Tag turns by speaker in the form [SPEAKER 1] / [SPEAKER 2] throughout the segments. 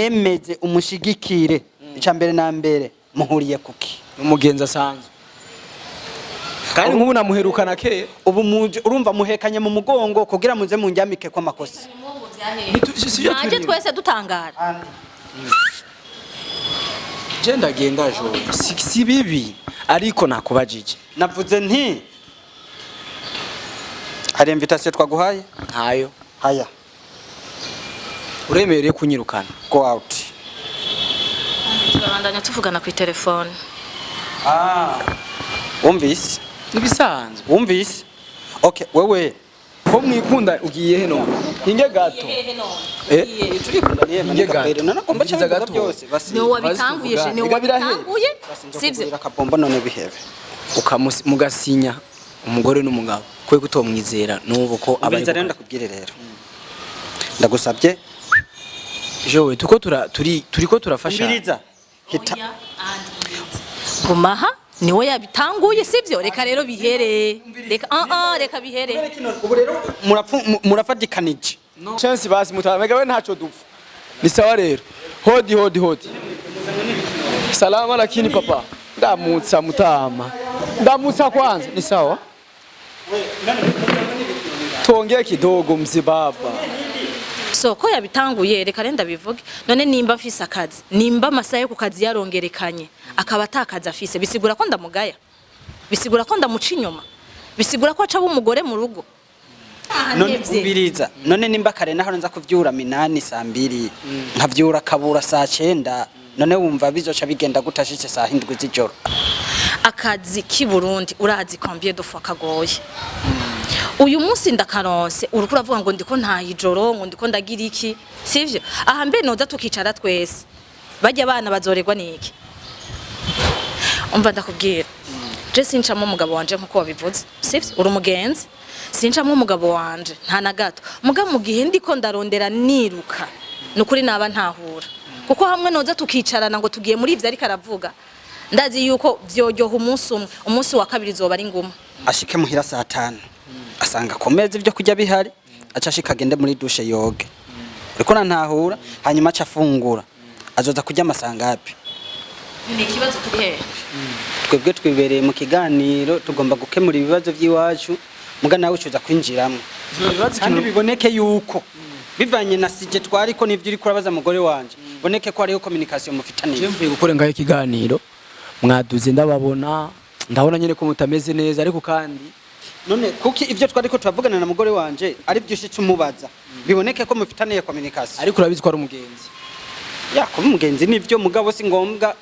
[SPEAKER 1] umwemeze umushigikire icambere na mbere muhuriye kuki
[SPEAKER 2] umugenzi asanzwe kandi nk'ubu namuherukana kera
[SPEAKER 1] ubu urumva muhekanye mu mugongo kugira muze munjyamike kwa makosa
[SPEAKER 3] naje twese dutangara
[SPEAKER 2] genda genda jo si bibi ariko nakubajije
[SPEAKER 1] navuze nti hari invitation twaguhaye
[SPEAKER 2] ntayo
[SPEAKER 1] haya
[SPEAKER 2] uremereye kunyirukana
[SPEAKER 1] go out
[SPEAKER 3] turabandanya tuvugana ku telefone
[SPEAKER 1] wumvise
[SPEAKER 2] nibisanzwe
[SPEAKER 1] wumvise okay wewe
[SPEAKER 2] ko mwikunda ugiye he none hinge gato
[SPEAKER 1] turikundaniye
[SPEAKER 2] hinge gato
[SPEAKER 1] nanakomba cyane gato byose basi
[SPEAKER 3] no wabitanguye ni wabitanguye sivyo
[SPEAKER 1] akabomba none bihebe
[SPEAKER 2] mugasinya umugore n'umugabo kwe kutomwizera nubu ko
[SPEAKER 1] abari ndakubwire rero ndagusabye
[SPEAKER 2] jewe turiko turafasha
[SPEAKER 1] mbiriza hita
[SPEAKER 3] gumaha niwe yabitanguye sivyo reka rero bihere reka bihere
[SPEAKER 1] ubu rero murafadikanije
[SPEAKER 2] chance basi mutamega we ntaco dupfa ni sawa rero hodi salama lakini papa ndamutsa mutama ndamutsa kwanza ni sawa tuongee kidogo mzibaba
[SPEAKER 3] soko yabitanguye reka renda bivuge none nimba afise akazi nimba amasaha yo ku kazi yarongerekanye akaba atakaza afise bisigura ko ndamugaya bisigura ko ndamuca inyuma bisigura ko aca umugore mu rugo
[SPEAKER 1] none ubiriza none nimba kare naho nza kuvyura minani saa 2 nkavyura kabura saa 9 none wumva bizoca bigenda gutashitse saa 7 z'ijoro
[SPEAKER 3] akazi ki Burundi urazi combien de fois kagoye uyu munsi ndakaronse uruko uravuga ngo ndiko nta ijoro ngo ndiko ndagira iki sivyo aha mbe noza tukicara twese bajya abana bazoregwa niki umva ndakubwira je sincamo umugabo wanje nkuko wabivuze sivyo uri umugenzi sincamo umugabo wanje nta na gato mugabo mu gihe ndiko ndarondera niruka nukuri naba ntahura kuko hamwe noza tukicarana ngo tugiye muri ivyo ariko aravuga ndazi yuko vyojyoha umunsi wa kabiri zoba ari nguma
[SPEAKER 1] ashike muhira saa 5 asanga komeza ivyo kujya bihari aca ashika agende muri douche yoge uriko ntahura hanyuma aca afungura azoza kujya amasangapi
[SPEAKER 3] ni kibazo kiri he
[SPEAKER 1] twebwe twibereye mu kiganiro tugomba gukemura ibibazo by'iwacu muga nawe ucuza kwinjiramo kandi biboneke yuko bivanye na sije twariko nivyo uri kurabaza mugore wanje boneke ko ariyo communication mufitaniye
[SPEAKER 2] je mvuye gukora ngaye kiganiro mwaduze ndababona ndabona nyene ko mutameze neza ariko kandi
[SPEAKER 1] none kuki ivyo twariko tuvugana na mugore wanje ari byinshi cyumubaza biboneke ko mufitaniye communication
[SPEAKER 2] ariko urabizi ko ari umugenzi
[SPEAKER 1] ko umugenzi nivyo mugabo si ngombwa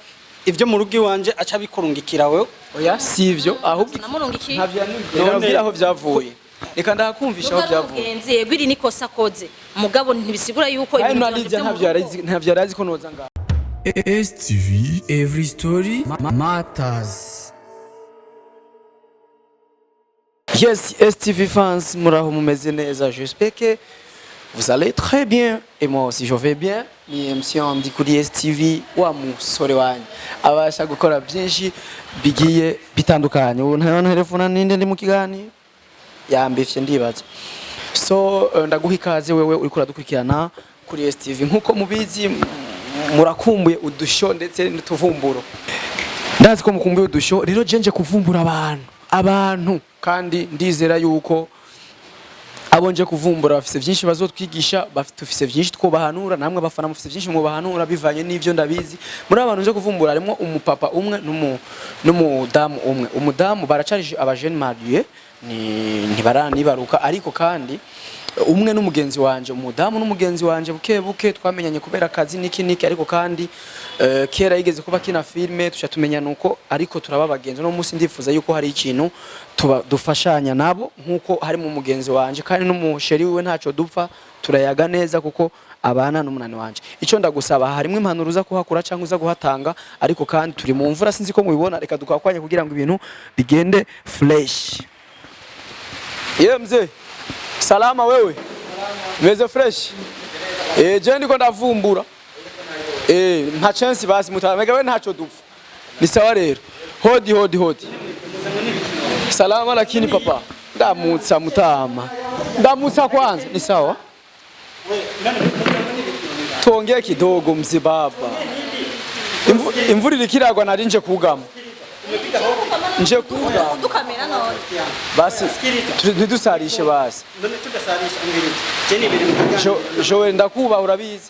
[SPEAKER 1] ivyo mu rugi wanje aca bikurungikira wewe
[SPEAKER 2] oya sivyo ahubwo ntabyo aho byavuye reka ndakumvisha aho byavuye
[SPEAKER 3] umugenzi yego iri niko sakoze mugabo ntibisigura yuko
[SPEAKER 2] ibintu ntabyo yarazi ko noza ngaho
[SPEAKER 4] STV every story matters.
[SPEAKER 2] Yes, STV fans, muraho mumeze neza. J'espère que vous allez très bien et moi aussi je vais bien. Ni emission ndi kuri STV wa musore wanyu abasha gukora byinshi bigiye bitandukanye. Ubu nta telefone ninde ndi mu kiganiro yambifye ndibaza. So ndaguha ikaze wewe uri kuradukurikirana kuri STV nkuko mubizi murakumbuye udusho ndetse n'utuvumburo. Ndazi ko mukumbuye udusho rero jenje kuvumbura abantu kandi ndizera yuko abonje kuvumbura bafise byinshi bazotwigisha bafite byinshi twobahanura namwe abafana mufite byinshi mubahanura bivanye n'ivyo ndabizi muri abantu nje kuvumbura harimo umupapa umwe n'umudamu umwe umudamu baracarije abajene marié ni baranibaruka ariko kandi umwe n'umugenzi wanje umudamu n'umugenzi wanje buke twamenyanye kubera akazi niki ariko kandi kera yigeze kuba kina filme tuca tumenya nuko ariko turaba bagenzi no musi ndifuza yuko hari ikintu dufashanya nabo nkuko hari mu mugenzi wanje kandi n'umusheri wiwe ntaco dupfa turayaga neza kuko abana n'umunani wanje ico ndagusaba harimo impanuro uza kuhakura cyangwa uza guhatanga ariko kandi turi mu mvura sinzi ko mubibona reka dukakwanye kugira ngo ibintu bigende fresh mzee salama wewe meze fresh je ndiko ndavumbura nta chance basi mutamega we ntaco dupfa ni sawa rero hodi salama lakini papa ndamutsa mutama ndamutsa kwanza ni sawa Tuongee kidogo mzee baba. Imvura irikiragwa nari nje kugama. Nje kugama.
[SPEAKER 3] Dukamera none.
[SPEAKER 2] Basi ntidusarishe basi.
[SPEAKER 1] none tudasarisha ngirite je ni biri mu
[SPEAKER 2] Jowe ndakuba urabizi.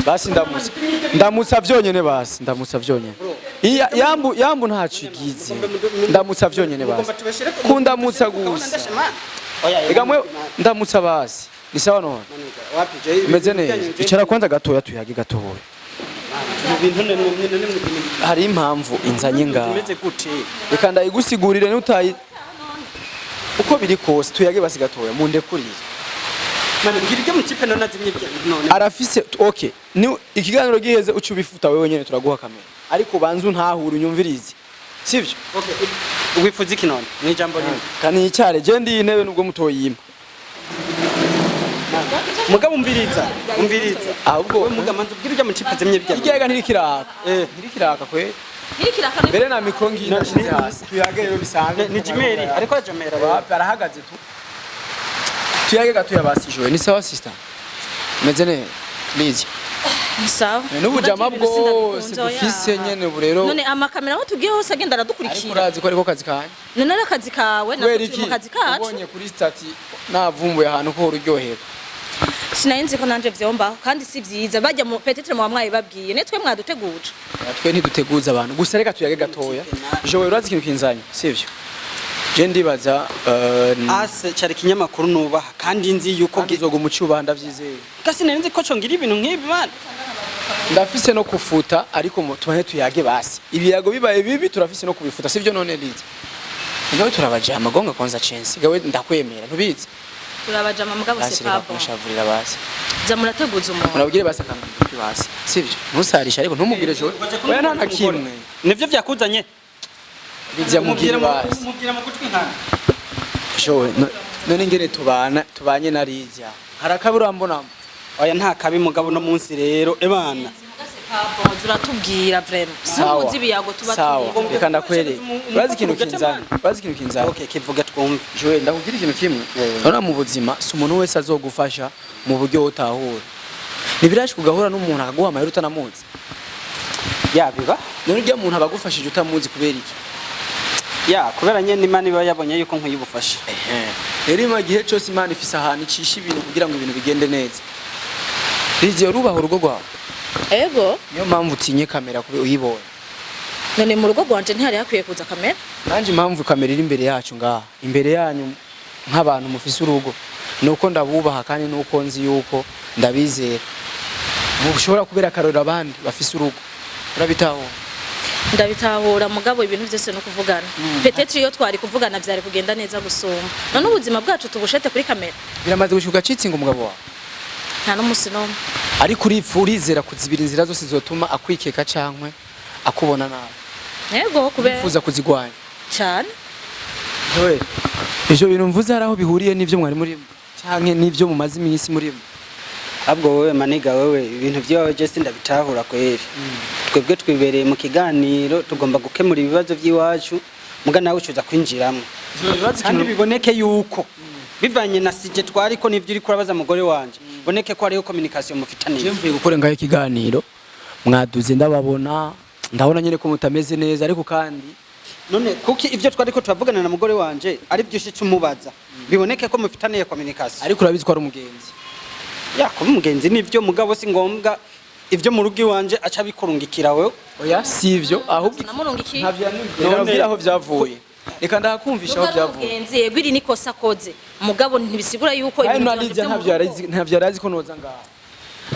[SPEAKER 2] Basi ndamutsa vyonyene basi ndamutsa vyonyene. Yambu ntacigize. Ndamutsa vyonyene basi. Kundamutsa gusa. Egamwe ndamutsa basi. Ni sawa none.
[SPEAKER 1] wapi je
[SPEAKER 2] Meze neza. Icara kwanza gatoya tuyage gatoya.
[SPEAKER 1] ibintu none
[SPEAKER 2] Hari impamvu inzanye ngaha.
[SPEAKER 1] zimeze gute
[SPEAKER 2] Reka ndayigusigurire n'utayi uko biri kose tuyage basi gatoya munde kuriye.
[SPEAKER 1] mane ngirike mu kipe none azimye none
[SPEAKER 2] Arafise okay ni ikiganiro giheze ucu bifuta wewe nyene turaguha kamera ariko banzu ntahura unyumvirize sivyo
[SPEAKER 1] okay wifuza iki none ni jambo rimwe
[SPEAKER 2] kani icyare je ndi intebe nubwo mutoyima
[SPEAKER 1] mugabo umviriza
[SPEAKER 2] ahubwo
[SPEAKER 1] we mugamanza ubwira ujya mu kipe azimye
[SPEAKER 2] igega ntirikiraka ntirikiraka kwe
[SPEAKER 3] Ntirikiraka
[SPEAKER 2] mbere na mikro ngina shize hasi tuyage rero bisanzwe
[SPEAKER 1] ni jimeri ariko ajamera
[SPEAKER 2] wapi arahagaze tu tuyage gatoya basi jowe ni sawa sister meze neza please
[SPEAKER 3] sawa
[SPEAKER 2] n'ubujama bwose dufise nyene burero
[SPEAKER 3] none amakamera aho tugiye hose agenda
[SPEAKER 2] ariko
[SPEAKER 3] aradukurikira
[SPEAKER 2] urazi ko ariko kazi kanje
[SPEAKER 3] none ari akazi kawe natwe turi mu kazi kacu
[SPEAKER 2] ubonye kuri stati navumbuye ahantu ko uryohera
[SPEAKER 3] sinayinzi ko nanje vyombaho kandi si vyiza bajya mu petite mu bamwaye babwiye netwe mwaduteguje
[SPEAKER 2] twe ntiduteguza abantu gusa reka tuyage gatoya jowe urazi ikintu kinzanye sivyo je ndibaza
[SPEAKER 1] ase cyari kinyamakuru nubaha kandi nzi yuko
[SPEAKER 2] gizoga umucuba ndavyizeye
[SPEAKER 1] kasi nenzi ko congira ibintu nk'ibi bana
[SPEAKER 2] ndafise no kufuta ariko tubahe tuyage basi ibiyago bibaye bibi turafise no kubifuta sivyo none lize ngawe turabaje amagonga kwanza chance gawe ndakwemera ntubizi
[SPEAKER 3] turabajama mugabo se pabo
[SPEAKER 2] mushavurira basi
[SPEAKER 3] za murateguza umuntu
[SPEAKER 2] murabwire basi akantu basi sivyo ntusarisha ariko ntumubwire jowe oya nta kimwe
[SPEAKER 1] nivyo byakuzanye
[SPEAKER 2] bizya mubwire basi
[SPEAKER 1] mubwira mu gutwi nkana
[SPEAKER 2] jowe none ingene tubanye na Rizya harakabura mbona
[SPEAKER 1] oya nta kabi mugabo no munsi rero ebana
[SPEAKER 3] pabo zuratubwira vraiment
[SPEAKER 2] sawa
[SPEAKER 3] muzi biyago tuba
[SPEAKER 2] sawa reka ndakwere urazi ikintu kinzanye
[SPEAKER 1] okay kivuga twumve
[SPEAKER 2] jowe ndakugira ikintu kimwe urabona mu buzima si umuntu wese azogufasha mu buryo utahura nibiraje kugahura n'umuntu akaguha amahera utanamuzi
[SPEAKER 1] yabiba
[SPEAKER 2] none urya muntu abagufashije utamuzi kubera iki
[SPEAKER 1] kubera nyene Imana iba yabonye yuko nkuyibufasha
[SPEAKER 2] rero ima gihe cyose Imana ifise ahantu icisha ibintu kugira ngo ibintu bigende neza Rizya urubaho urugo rwawe
[SPEAKER 3] ego
[SPEAKER 2] niyo mpamvu utinye kamera kube uyibonye
[SPEAKER 3] none mu rugo rwanje ntihari hakwiye kuza kamera
[SPEAKER 2] nanje impamvu kamera iri imbere yacu ngaha imbere yanyu nk'abantu mufise urugo nuko ndabubaha kandi nuko nzi yuko ndabizera mushobora kubera akarora abandi bafise urugo urabitahura
[SPEAKER 3] ndabitahura mugabo ibintu byose no kuvugana peut-être iyo twari kuvugana byari kugenda neza gusumba none ubuzima bwacu tubushete kuri kamera
[SPEAKER 2] biramaze gushuka citsinga umugabo wawe
[SPEAKER 3] nta n'umusi n'umwe
[SPEAKER 2] ariko urizera kuzibira inzira zose zotuma akwikeka cankwe akubona nabi
[SPEAKER 3] yego kubera
[SPEAKER 2] ufuza kuzigwanya
[SPEAKER 3] cyane
[SPEAKER 2] Joel ivyo bintu mvuze haraho bihuriye n'ivyo mwari muri canke n'ivyo mumaze iminsi muri
[SPEAKER 1] ahubwo wowe maniga wewe ibintu byawe je sindabitahura kweri twebwe twibereye mu kiganiro tugomba gukemura ibibazo by'iwacu muga nawe ucuza kwinjiramo kandi biboneke yuko bivanye na sije twari ko nivyo uri kurabaza mugore wanje boneke ko ariyo communication mufitaniye
[SPEAKER 2] je mvuye gukora ngaho ikiganiro mwaduze ndababona ndabona nyene ko mutameze neza ariko kandi
[SPEAKER 1] none kuki ivyo twari ko turavugana na mugore wanje ari byinshi cyumubaza biboneke ko mufitaniye communication
[SPEAKER 2] ariko urabizi ko ari umugenzi
[SPEAKER 1] kuba umugenzi nivyo mugabo si ngombwa ivyo mu rugo iwanje aca bikurungikira wewe
[SPEAKER 2] oya sivyo ahubwo
[SPEAKER 3] namurungiki
[SPEAKER 2] ntabyo aho byavuye reka ndakumvisha aho byavuye
[SPEAKER 3] umugenzi yego iri nikosa koze mugabo ntibisigura yuko
[SPEAKER 2] ntavyo yarazi ko noza ngaha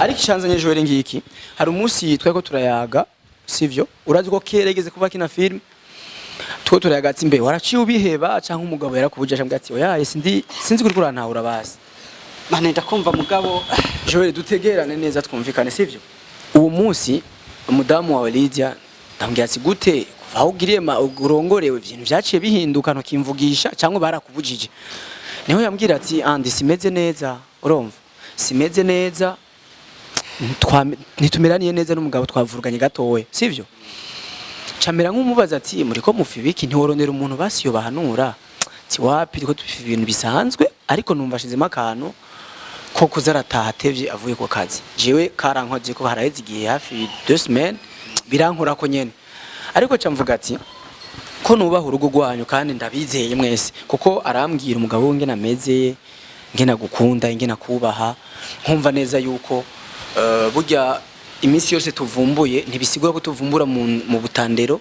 [SPEAKER 2] ariko ishanzanye Joel ngiki hari umunsi twari ko turayaga sivyo urazi ko keregeze kuba kina film two turayaga ati mbe waraciye ubiheba canke umugabo yarakubuje ashambye ati oya sinzi kuri kurantahura basi
[SPEAKER 1] mane ndakumva mugabo
[SPEAKER 2] Joel dutegerane neza twumvikane sivyo uwo munsi umudamu wa Rizya ndambwiye ati gute kuva ugiriye urongorewe ibintu byaciye bihinduka no kimvugisha cyangwa barakubujije niho yambwira ati andi simeze neza urumva simeze neza nitumeraniye neza n'umugabo twavuruganye gatowe sivyo camera nk'umubaza ati muri ko mufibiki ntiworondera umuntu basiyo bahanura ati wapi riko tubifi ibintu bisanzwe ariko numva shizemo akantu ko kuzarataha atevye avuye ku kazi jewe karankoze ko haraheze igihe hafi 2 semaines birankora ko nyene ariko camvuga ati ko nubaha urugo rwanyu kandi ndabizeye mwese kuko arambwira umugabo we ngena ameze ngena gukunda ngena kubaha nkumva neza yuko burya iminsi yose tuvumbuye ntibisigura ko tuvumbura mu butandero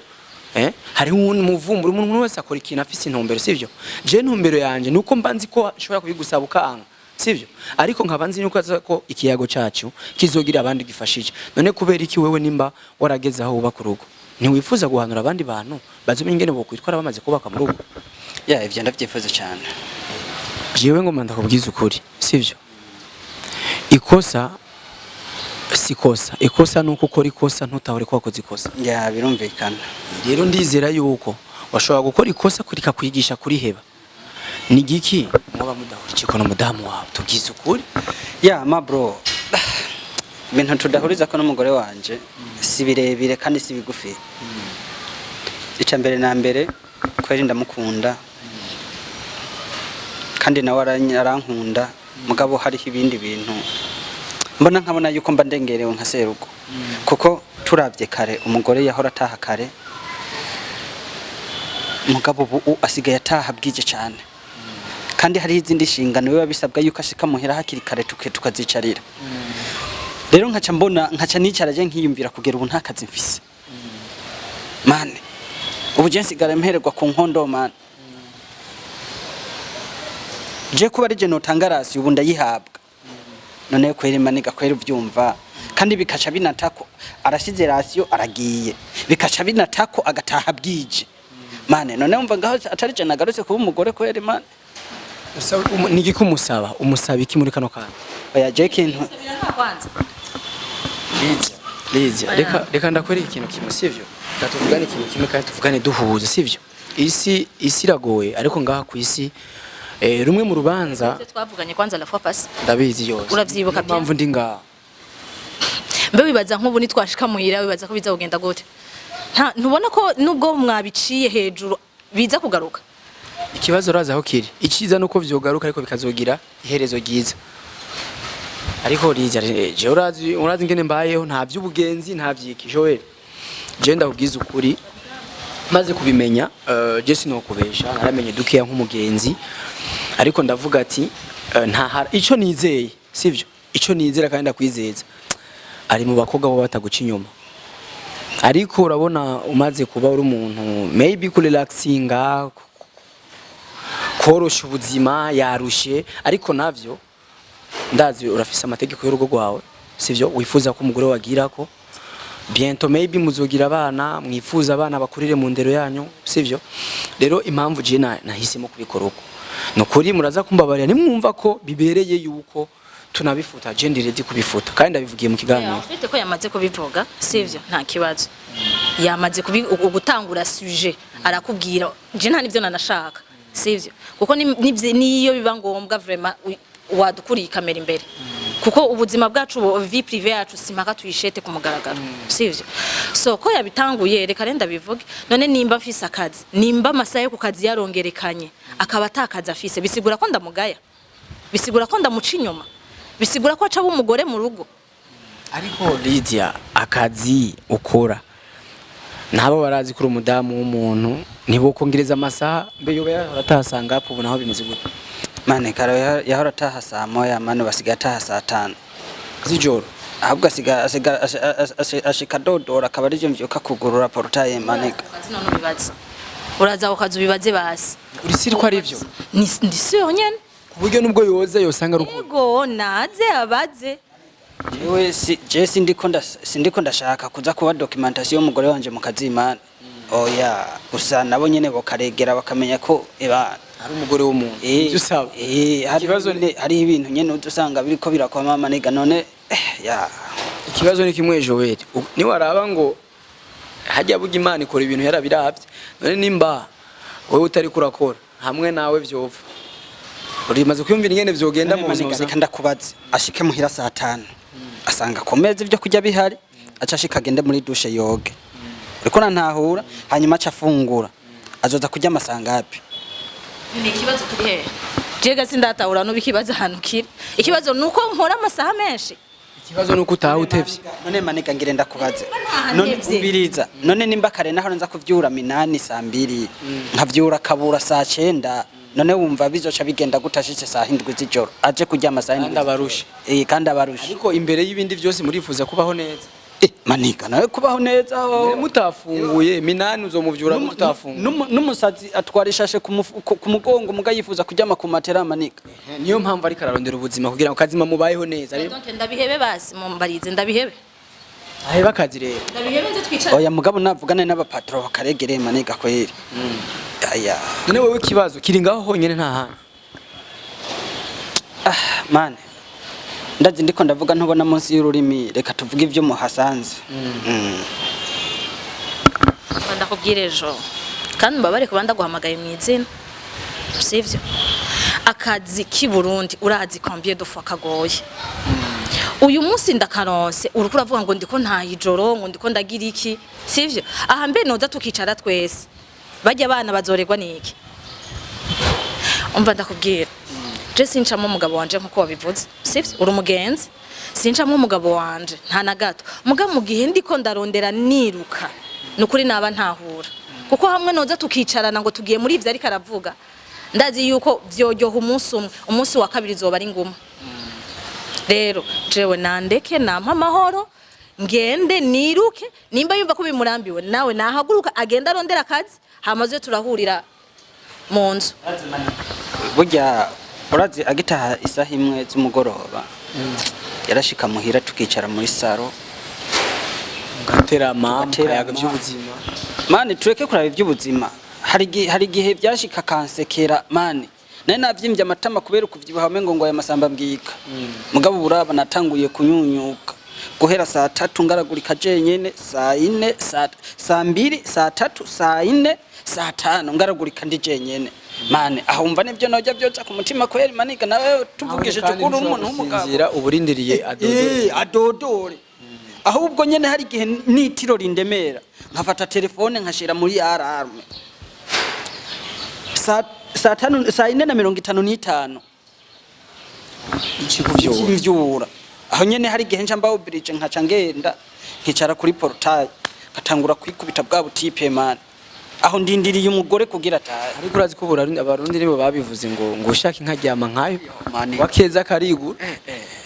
[SPEAKER 2] hari umuvumbura umuntu wese akora ikintu afise intumbero sivyo je ntumbero yanje nuko mbanzi ko ashobora kubigusaba ukanga sivyo ariko nkabanzi nuko ko ikiyago cyacu kizogira abandi gifashije none kubera iki wewe nimba warageze aho ubaka urugo ntiwifuza guhanura abandi bantu bazumenye ingene bo kwitwara bamaze kubaka mu rugo
[SPEAKER 1] ivyo ndavyifuza cyane
[SPEAKER 2] jewe ngo manda kubwiza ukuri sivyo ikosa ikosa nuko ukora ikosa ntutahore ko wakoze ikosa
[SPEAKER 1] birumvikana
[SPEAKER 2] rero ndizera yuko washobora gukora ikosa kurika kwigisha kuri heba ni giki mwaba mudahuriye ko no mudamu wawe tugize ukuri
[SPEAKER 1] ma bro ibintu tudahuriza ko n'umugore wanje si birebire kandi si bigufi ica mbere na mbere kweri ndamukunda kandi nawe arankunda mugabo hariho ibindi bintu mbona nkabona yuko mba ndengerewe nka serugo kuko turavye kare umugore yahora ataha kare mugabo ubu asigaye ataha bwije cyane kandi hari izindi shingano biba bisabwa yuko ashika muhera hakiri kare tukazicarira rero nkaca nicara je nkiyumvira kugera ubu nta kazi mfise mane ubu je nsigara mpererwa ku nkondo mane je kuba ari je notanga rasi ubu ndayihabwa none kwere maniga kwere ubyumva kandi bikaca binatako arashize rasiyo aragiye bikaca binatako agataha bwije mane none umva ngaho atari je nagarutse kuba umugore kwere mane
[SPEAKER 2] niki kumusaba umusaba iki muri kano kana
[SPEAKER 1] oya je kintu
[SPEAKER 2] Lidia reka ndakwere ikintu kimwe sivyo ndatuvugane ikintu kimwe kandi tuvugane duhuze sivyo isi iragoye ariko ngaha ku isi rumwe mu rubanza
[SPEAKER 3] twavuganye kwanza la fois passe
[SPEAKER 2] ndabizi yose
[SPEAKER 3] uravyibuka bya
[SPEAKER 2] mpamvu ndi ngaha
[SPEAKER 3] mbe wibaza nk'ubu nitwashika muhira wibaza ko biza kugenda gute ntubona ko nubwo mwabiciye hejuru biza kugaruka
[SPEAKER 2] ikibazo raza aho kiri iciza nuko vyogaruka ariko bikazogira iherezo ryiza ariko Lidia je urazi ngene mbayeho nta by'ubugenzi nta byikishowe je ndakubwiza ukuri maze kubimenya je sinokubesha naramenye dukiya nk'umugenzi ariko ndavuga ati ico nizeye sivyo ico nizera kandi ndakwizeza ari mu bakobwa bo bataguca inyuma ariko urabona umaze kuba uri umuntu maybe ku relaxinga korosha ubuzima yarushe ariko navyo ndazi urafise amategeko y'urugo rwawe sivyo wifuza ko umugore wagira ko bientôt maybe muzogira abana mwifuza abana bakurire mu ndero yanyu sivyo rero impamvu je nahisemo kubikora uko nukuri muraza kumbabarira nimwumva ko bibereye yuko tunabifuta je ndi ready kubifuta kandi ndabivugiye mu kiganiro
[SPEAKER 3] ufite ko yamaze kubivuga sivyo nta kibazo yamaze gutangura sujet arakubwira je nta nivyo nanashaka sivyo kuko niyo biba ngombwa vraiment wadukuriye kamera imbere kuko ubuzima bwacu vie privé yacu simpaka tuyishete ku mugaragaro sivyo so ko yabitanguye reka renda bivuge none nimba mfise akazi nimba amasaha yo ku kazi yarongerekanye akaba atakaza afise bisigura ko ndamugaya bisigura ko ndamuca inyuma bisigura ko aca umugore mu rugo
[SPEAKER 2] ariko Lidia akazi ukora nabo barazi kuri umudamu w'umuntu nibo kongereza amasaha mbe yoba yaratasanga hapo ubu naho bimeze gute
[SPEAKER 1] mane karo yahora ataha saa moya mane basigaye ataha saa 5
[SPEAKER 2] z'ijoro
[SPEAKER 1] ahubwo ashika dodora akaba ari byo mvyuka kugurura portail mane
[SPEAKER 3] none bibaze uraza ukazu bibaze basi
[SPEAKER 2] uri siri ko ari byo
[SPEAKER 3] ndisi yonyene
[SPEAKER 2] kuburyo nubwo yoza yosanga ruko
[SPEAKER 3] yego naze abaze
[SPEAKER 1] jewe sindiko ndashaka kuza kuba documentation y'umugore wanje mu kazimana oya gusa nabo nyene bokaregera bakamenya ko
[SPEAKER 2] hari umugore w'umuntu usaba
[SPEAKER 1] hari ibintu nyene udusanga biriko birakwama manega none
[SPEAKER 2] ikibazo ni kimwe Joel ni waraba ngo hajya buga Imana ikora ibintu yarabiravye none nimba wowe utari kurakora hamwe nawe vyova urimaze kwiyumvira ingene vyogenda mu buzima
[SPEAKER 1] kandi akubaze ashike muhira saa 5 asanga komeze ibyo kujya bihari aca ashika agende muri douche yoge uriko ntahura hanyuma aca afungura azoza kujya amasangapi
[SPEAKER 3] ni ikibazo kiri he jega sindatahura no bikibaza hanu kiri ikibazo nuko nkora amasaha menshi
[SPEAKER 2] ikibazo nuko utaha utevye
[SPEAKER 1] none maniga ngire ndakubaze none ubiriza none nimba kare naho nza kuvyura minani saa 2 nkavyura kabura saa 9 none wumva bizoca bigenda gutashitse saa 7 z'ijoro aje kurya amasaha
[SPEAKER 2] kandi abarushe
[SPEAKER 1] kandi abarushe
[SPEAKER 2] ariko imbere y'ibindi byose murifuza kubaho neza
[SPEAKER 1] maniga nawe kubaho neza
[SPEAKER 2] mutafunguye minani uzomuvyura mutafunguye
[SPEAKER 1] n'umusazi atwara ishashe ku mugongo muga yifuza kujyama ku matera maniga
[SPEAKER 2] niyo mpamvu ari kararondera ubuzima kugira ngo kazima mubayeho neza
[SPEAKER 3] rero ndabihebe basi mumbarize ndabihebe
[SPEAKER 2] aheba kazi rero
[SPEAKER 3] ndabihebe nze twicara
[SPEAKER 1] oya mugabo navugane n'abapatro bakaregereye maniga kweri aya
[SPEAKER 2] none wewe kibazo kiri ngaho honyene nta handi
[SPEAKER 1] mane ndazi ndiko ndavuga ntubona munsi y'ururimi reka tuvuge ivyo muhasanze
[SPEAKER 3] ndakubwira ejo kandi mbabare kubanda guhamagaye mu izina sivyo akazi k'i Burundi urazi combien de fois kagoye uyu munsi ndakaronse uruko uravuga ngo ndiko nta ijoro ngo ndiko ndagira iki sivyo aha mbe noza tukicara twese bajya abana bazoregwa niki umva ndakubwira je sincamo umugabo wanje nkuko wabivuze sivyo uri umugenzi sincamo umugabo wanje nta na gato mugabo mu gihe ndiko ndarondera niruka nukuri naba ntahura kuko hamwe noza tukicarana ngo tugiye muri ivyo ariko aravuga ndazi yuko vyojyoha umunsi wa kabiri zoba ari nguma rero jewe nandeke nampa amahoro ngende niruke nimba yumva ko bimurambiwe nawe nahaguruka agenda arondera akazi hamaze turahurira mu nzu
[SPEAKER 1] burya urazi agitaha isaha imwe z'umugoroba yarashika muhira tukicara muri saro
[SPEAKER 2] ngaterama mukayaga by'ubuzima
[SPEAKER 1] mani tureke kuraba iby'ubuzima hari gihe byashika kansekera mani nari navyimbye amatama kubera ukuvyibuha hamwe ngo aya masamba mbwika mugabo buraba natanguye kunyunyuka guhera saa 3 ngaragurika jenyene saa 4 saa 2 saa 3 saa 4 saa 5 ngaragurika ndi jenyene mane ahumva nibyo najya byoca ku mutima kweri maniga nawe tuvugije cukuru umuntu w'umugabo
[SPEAKER 2] uburindiriye
[SPEAKER 1] adodore ahubwo nyene hari gihe nitiro rindemera nkafata telefone nkashira muri alarme saa 4:55 ikikuvyura aho nyene hari gihe nca mbaho bridge nkaca ngenda nkicara kuri portail katangura kwikubita bwa butipe mane aho ndindiriye umugore kugira atahe
[SPEAKER 2] ariko urazi ko abarundi nibo babivuze ngo ushaka inkaryama nkayo wakeza karigura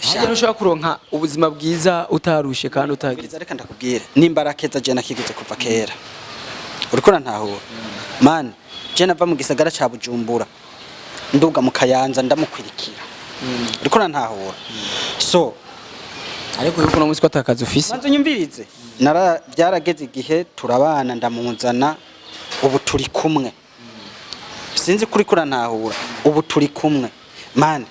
[SPEAKER 2] shaka ushaka kuronka ubuzima bwiza utarushe kandi utagize
[SPEAKER 1] reka ndakubwira nimbarakeza je nakiguze kuva kera uriko rantahura man je nava mu gisagara ca Bujumbura nduga mu Kayanza ndamukwirikira uriko rantahura so
[SPEAKER 2] ariko yuko no munsi ko atakaza ufise
[SPEAKER 1] manzo nyumvirize byarageze igihe turabana ndamuzana ubu turi kumwe sinzi kuri kurantahura ubu turi kumwe man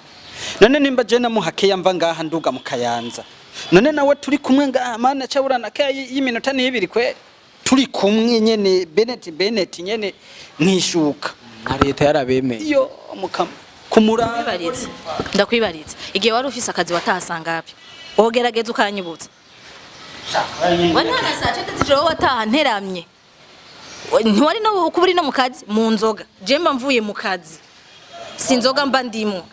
[SPEAKER 1] none nimba je namuhake yamva ngaha nduga mu Kayanza none nawe turi kumwe ngaha man acaburana kaye y'iminota n'ibiri kwe turi kumwe nyene Bennett nyene ntishuka
[SPEAKER 2] na leta yarabemeye
[SPEAKER 1] iyo mukama kumura
[SPEAKER 3] ndakwibariza igihe wari ufise akazi watahasanga api wogerageza ukanyibutsa wana na saa 7 z'ijoro wataha nteramye ntiwari no kuburi no mu kazi mu nzoga je mba mvuye mu kazi sinzoga mba ndimo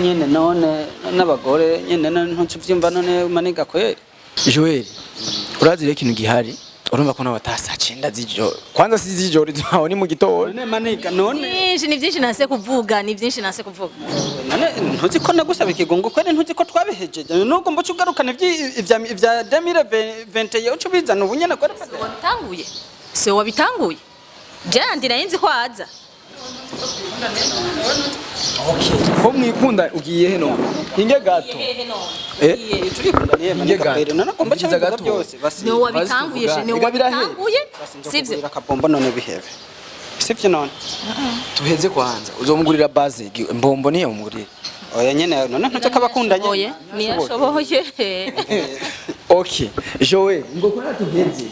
[SPEAKER 1] nyene none n'abagore nyene ntuvyumva none maniga kweri
[SPEAKER 2] Joel urazi rero ikintu gihari urumva ko nabataha saa 9 z'ijoro kwanza si z'ijoro zaho ni mu gitondo
[SPEAKER 1] none maniga none
[SPEAKER 3] ni byinshi nase kuvuga
[SPEAKER 1] none ntuzi ko nagusaba ikigongo kwene ntuzi ko twabihejeje nuko mbo cugarukana ivya 2021 uco bizana ubunyana kwere
[SPEAKER 3] wabitanguye se wabitanguye byandira yinzi ko aza
[SPEAKER 2] ko mwikunda ugiye he no hinge gato
[SPEAKER 1] turikundaniye maniga kwere none ko mbo cyangwa byose basi
[SPEAKER 3] no wabitanguye je no wabitanguye
[SPEAKER 1] sivyo akabombo none bihebe sivyo none
[SPEAKER 2] tuheze kwanza uzomugurira base mbombo niyo umugurira
[SPEAKER 1] oya nyene none ntuze kabakundanye
[SPEAKER 3] oye niyashoboye
[SPEAKER 2] okay Joe ngo kora tuheze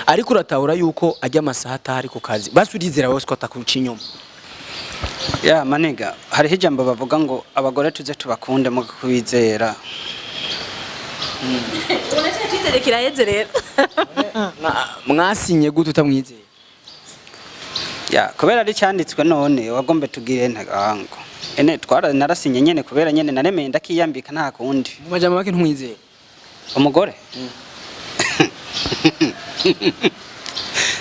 [SPEAKER 2] ariko uratahura yuko ajya amasaha atari ku kazi basi urizera wose ko atakuca inyuma
[SPEAKER 1] ya maniga hari ijambo bavuga ngo abagore tuze tubakunde mu kwizera
[SPEAKER 3] unacha cyizere kiraheze rero
[SPEAKER 2] mwasinye gute utamwizeye
[SPEAKER 1] ya kubera ari cyanditswe none wagombe tugire ntagango ene twara narasinye nyene kubera nyene naremeye ndakiyambika nta kundi
[SPEAKER 2] mu majambo make ntumwizeye
[SPEAKER 1] umugore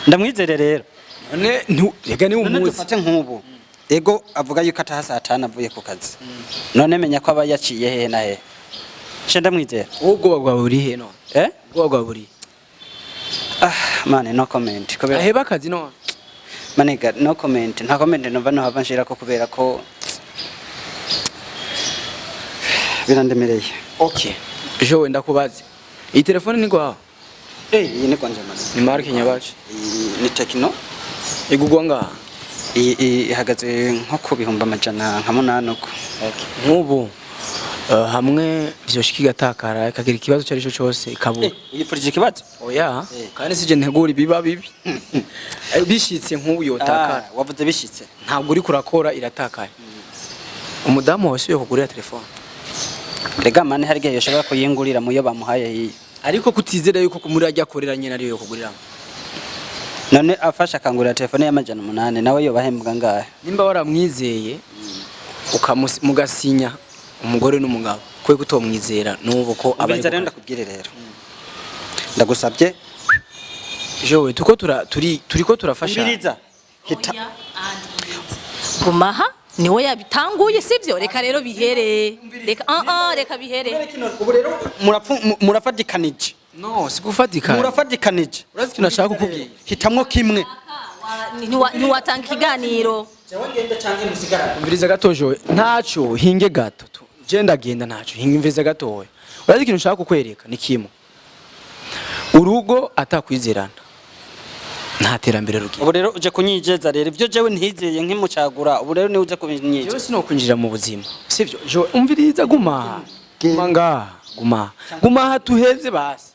[SPEAKER 1] ndamwizere rero
[SPEAKER 2] none rega ni umuzi
[SPEAKER 1] dufate nk'ubu ego avuga yuko ataha saa 5 avuye ku kazi none menya ko aba yaciye hehe na hehe nce ndamwizera
[SPEAKER 2] ubwo bwa buri he none ubwo bwa buri
[SPEAKER 1] mane no comment kubera
[SPEAKER 2] aheba akazi none
[SPEAKER 1] maniga no comment nta comment nova no hava nshira ko kubera ko birandemereye
[SPEAKER 2] okay Joe ndakubaze iyi telefone ni gwa
[SPEAKER 1] iyi ni kwanje mane
[SPEAKER 2] ni marke nyabaje
[SPEAKER 1] ni Tecno
[SPEAKER 2] igugwa nga
[SPEAKER 1] ihagaze nko ku bihumba amajana nka 8 uko
[SPEAKER 2] nk'ubu hamwe vyoshiki gatakara ikagira ikibazo cyari cyo cyose kabura
[SPEAKER 1] uyipfurije ikibazo
[SPEAKER 2] oya kandi sije ntegura biba bibi bishitse nk'ubu yotakara
[SPEAKER 1] wavuze bishitse
[SPEAKER 2] ntabwo uri kurakora iratakaye umudamu wasuye kugurira telefone
[SPEAKER 1] rega mane hari gihe yoshobora kuyingurira mu yo bamuhaye yi
[SPEAKER 2] ariko kutizera yuko muri ajya korera nyene ari yo kugurira
[SPEAKER 1] none afasha akangurira telefone y'amajana 8 nawe yo bahembwa ngahe
[SPEAKER 2] nimba waramwizeye mugasinya umugore n'umugabo kwe kutomwizera nubu ko
[SPEAKER 1] abari rero ndakubwire rero ndagusabye
[SPEAKER 2] Joe turiko turafasha
[SPEAKER 1] mbiriza hita
[SPEAKER 3] gumaha niwe yabitanguye sivyo reka rero bihere reka reka bihere
[SPEAKER 1] ubu rero murafadikanije
[SPEAKER 2] no sikufatika
[SPEAKER 1] murafadikanije
[SPEAKER 2] urazi kintu nashaka kukubwira
[SPEAKER 1] hitamwo kimwe
[SPEAKER 3] ntiwatanga ikiganiro
[SPEAKER 2] umviriza gato Joe ntaco hinge gato genda genda ntaco hinge umviriza gato urazi kintu nshaka kukwereka ni kimwe urugo atakwizerana nta terambere rugiye
[SPEAKER 1] ubu rero uje kunyijeza rero ibyo jewe ntizeye nk'imucagura ubu rero ni uje kunyijeza
[SPEAKER 2] jewe sinokwinjira mu buzima sivyo Joe umviriza guma guma tuheze basi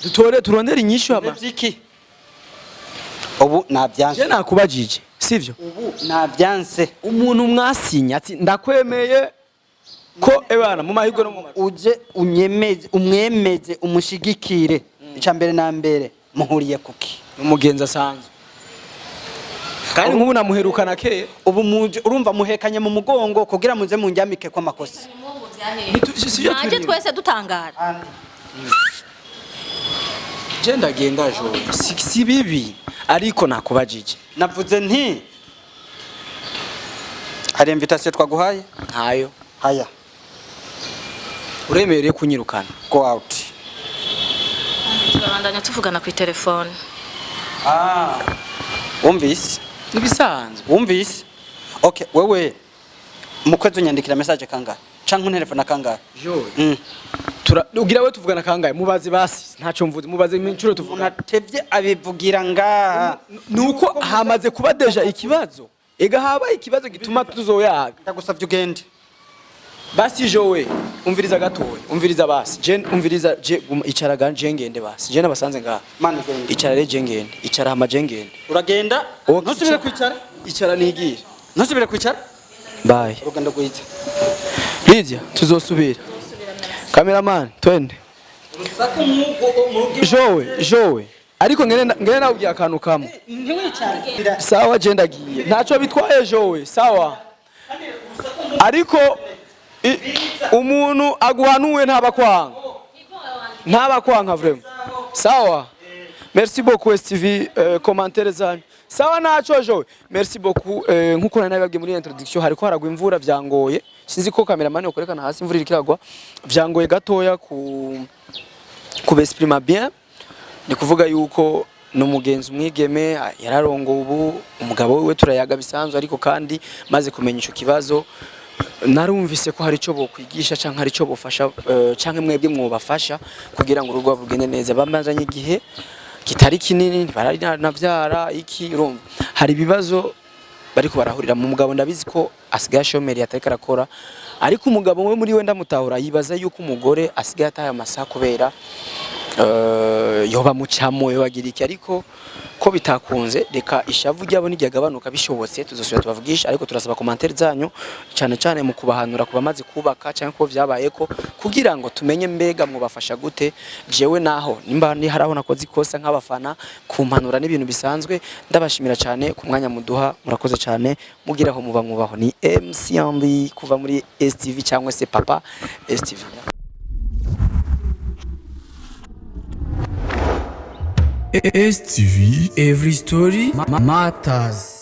[SPEAKER 2] dutore turondera inyishu hama
[SPEAKER 1] iki ubu nabyanse
[SPEAKER 2] je nakubajije sivyo
[SPEAKER 1] ubu nabyanse
[SPEAKER 2] umuntu mwasinya ati ndakwemeye ko ebana mu mahirwe no mu
[SPEAKER 1] uje umwemeze umushigikire icambere na mbere muhuriye kuki
[SPEAKER 2] umugenzi asanzwe kandi nk'ubu namuherukana ke
[SPEAKER 1] ubu muje urumva muhekanye mu mugongo kugira muze munjyamike kwa makosa
[SPEAKER 3] naje twese dutangara
[SPEAKER 2] genda genda Joe si bibi ariko nakubajije
[SPEAKER 1] navuze nti hari invitation twaguhaye
[SPEAKER 2] ntayo
[SPEAKER 1] haya
[SPEAKER 2] uremereye kunyirukana
[SPEAKER 1] go out
[SPEAKER 3] turabandanya tuvugana ku telefone
[SPEAKER 1] wumvise
[SPEAKER 2] nibisanzwe
[SPEAKER 1] wumvise okay wewe mukwezi unyandikira message kangahe canke telefone kangahe
[SPEAKER 2] Joe ugira we tuvugana kangahe mubaze basi ntaco mvuze mubaze incuro tuvugana
[SPEAKER 1] tevye abivugira ngaha
[SPEAKER 2] nuko hamaze kuba deja ikibazo ega haba ikibazo gituma tuzoyaga
[SPEAKER 1] ndagusavye ugende
[SPEAKER 2] basi Joe umviriza gatoya umviriza basi je umviriza je icaraga je ngende basi je nabasanze ngaha
[SPEAKER 1] mani gende
[SPEAKER 2] icara re je ngende icara hama je ngende
[SPEAKER 1] uragenda ntusubire kwicara
[SPEAKER 2] icara nigire
[SPEAKER 1] ntusubire kwicara
[SPEAKER 2] bye
[SPEAKER 1] uruganda guhita
[SPEAKER 2] Lydia tuzosubira cameraman twende Joe ariko ngene nawugiye akantu kamwe sawa je ndagiye ntaco bitwaye Joe sawa ariko umuntu aguhanuwe ntabakwanga vraiment sawa merci beaucoup STV commentaire zanyu sawa naco Joe merci beaucoup nkuko nabibabwiye muri introduction hariko haragwa imvura vyangoye sinzi ko cameraman yokorekana hasi imvura irikiragwa vyangoye gatoya ku exprima bien ni kuvuga yuko no mugenzi umwigeme yararongo ubu umugabo we turayaga bisanzwe ariko kandi maze kumenya ico kibazo narumvise ko hari ico bokwigisha canke hari ico bofasha canke mwebwe mwobafasha kugira ngo urugo rugende neza bamazanye igihe kitari kinini barari navyara iki urumva hari ibibazo bariko barahurira mu mugabo ndabizi ko asigaye shomeri atareka arakora ariko umugabo we muri we ndamutahura yibaza yuko umugore asigaye ataye amasaha kubera yoba mucamo yobagira iki ariko ko bitakunze reka ishavu ryabo n'iryagabanuka bishobotse tuzosubira tubavugisha ariko turasaba commentaire zanyu cyane mu kubahanura kubamaze kubaka cyangwa ko vyabaye ko kugira ngo tumenye mbega mwubafasha gute jewe naho nimba ni haraho nakoze ikosa nk'abafana kumpanura n'ibintu bisanzwe ndabashimira cyane ku mwanya muduha murakoze cyane mugiraho muba mwubaho ni MC Ambi kuva muri STV cyangwa se Papa STV.
[SPEAKER 4] STV, every story matters.